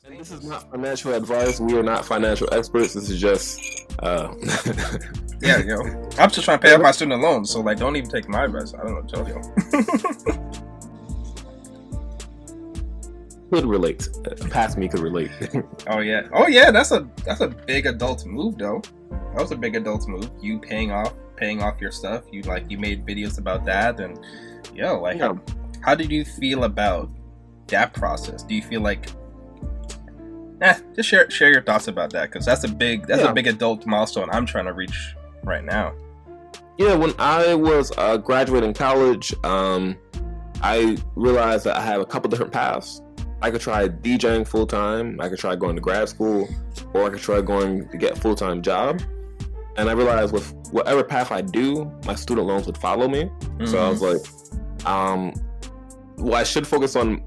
And this is not financial advice. We are not financial experts. This is just, Yeah, yo. I'm just trying to pay off my student loans, so like, don't even take my advice. I don't know what to tell you. could relate. Past me could relate. Oh yeah. That's a big adult move, though. That was a big adult move. You paying off your stuff. You made videos about that, and how did you feel about that process? Do you feel like, just share your thoughts about that, because that's a big adult milestone I'm trying to reach right now. Yeah, when I was graduating college, I realized that I have a couple different paths. I could try DJing full time, I could try going to grad school, or I could try going to get a full time job. And I realized with whatever path I do, my student loans would follow me. Mm-hmm. So I was like, what I should focus on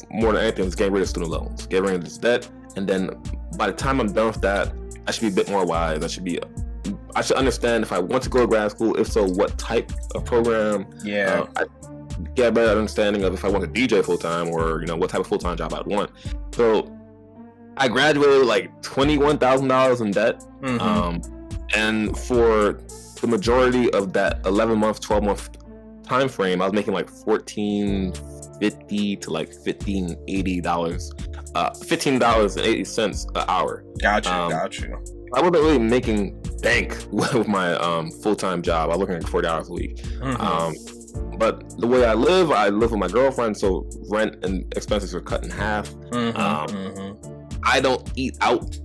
more than anything is getting rid of student loans, getting rid of this debt. And then by the time I'm done with that, I should be a bit more wise. I should understand if I want to go to grad school, if so, what type of program. Yeah. I get a better understanding of if I want to DJ full time, or what type of full time job I'd want. So I graduated like $21,000 in debt. Mm-hmm. And for the majority of that 11-month, 12-month time frame, I was making like $14.50 to like $15.80, $15.80 an hour. Gotcha. I wasn't really making bank with my full-time job. I was working like 40 hours a week. Mm-hmm. But the way I live with my girlfriend, so rent and expenses are cut in half. Mm-hmm. I don't eat out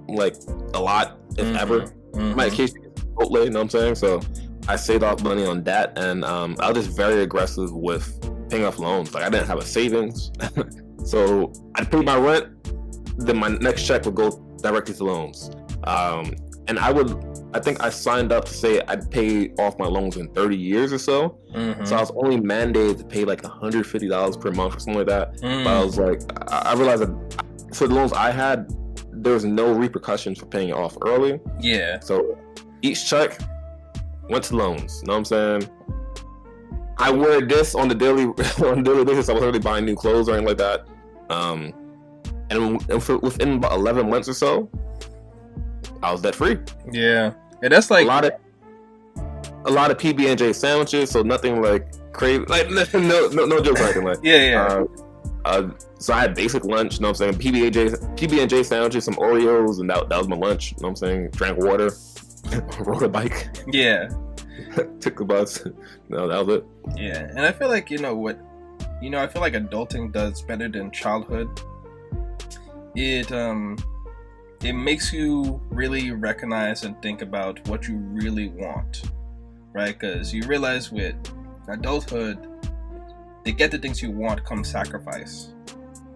like a lot, if ever. Mm-hmm. My occasionally Chipotle, you know what I'm saying? So I saved off money on that, and I was just very aggressive with paying off loans. Like, I didn't have a savings. So I'd pay my rent, then my next check would go directly to loans. And I think I signed up to say I'd pay off my loans in 30 years or so. Mm-hmm. So I was only mandated to pay like $150 per month or something like that. Mm. But I was like, I realized that for the loans I had, there was no repercussions for paying it off early. Yeah. So each check went to loans. You know what I'm saying? I wear this on the daily basis. I wasn't really buying new clothes or anything like that. And within about 11 months or so, I was debt free. Yeah. And that's like a lot of PB&J sandwiches, so nothing like crazy, like no jokes or anything like. Yeah. So I had basic lunch, you know what I'm saying? PB&J sandwiches, some Oreos, and that was my lunch, you know what I'm saying? Drank water, rode a bike. Yeah. Took the bus. No, that was it. Yeah. And I feel like, I feel like adulting does better than childhood. It makes you really recognize and think about what you really want, right? Because you realize with adulthood, to get the things you want comes sacrifice,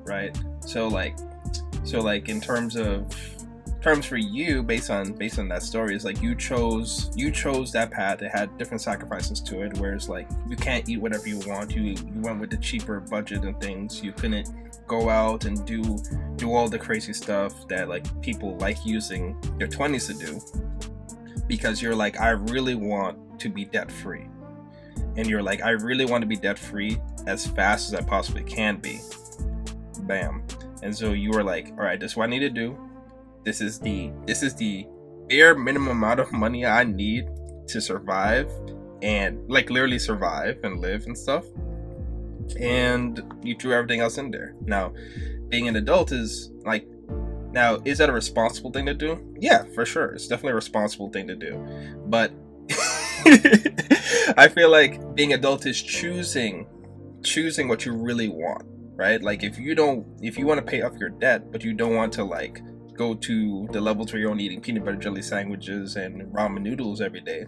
right? So like in terms for you, based on that story, is like you chose that path. It had different sacrifices to it, whereas like you can't eat whatever you want. You went with the cheaper budget and things. You couldn't go out and do all the crazy stuff that like people like using their 20s to do, because you're like, I really want to be debt free. And you're like, I really want to be debt free as fast as I possibly can be. Bam. And so you were like, all right, this is what I need to do. This is the bare minimum amount of money I need to survive, and like literally survive and live and stuff. And you threw everything else in there. Now, being an adult is like, now, is that a responsible thing to do? Yeah, for sure. It's definitely a responsible thing to do. But I feel like being adult is choosing what you really want, right? Like if you want to pay off your debt, but you don't want to like go to the levels where you're only eating peanut butter jelly sandwiches and ramen noodles every day,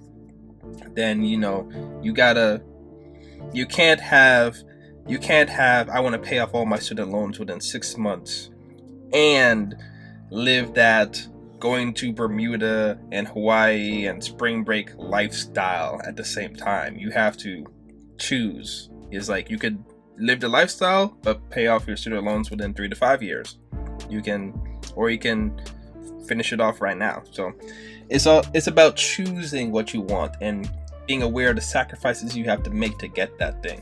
then you can't have I want to pay off all my student loans within 6 months and live that going to Bermuda and Hawaii and spring break lifestyle at the same time. You have to choose. It's like you could live the lifestyle but pay off your student loans within 3 to 5 years. You can finish it off right now. So it's about choosing what you want and being aware of the sacrifices you have to make to get that thing.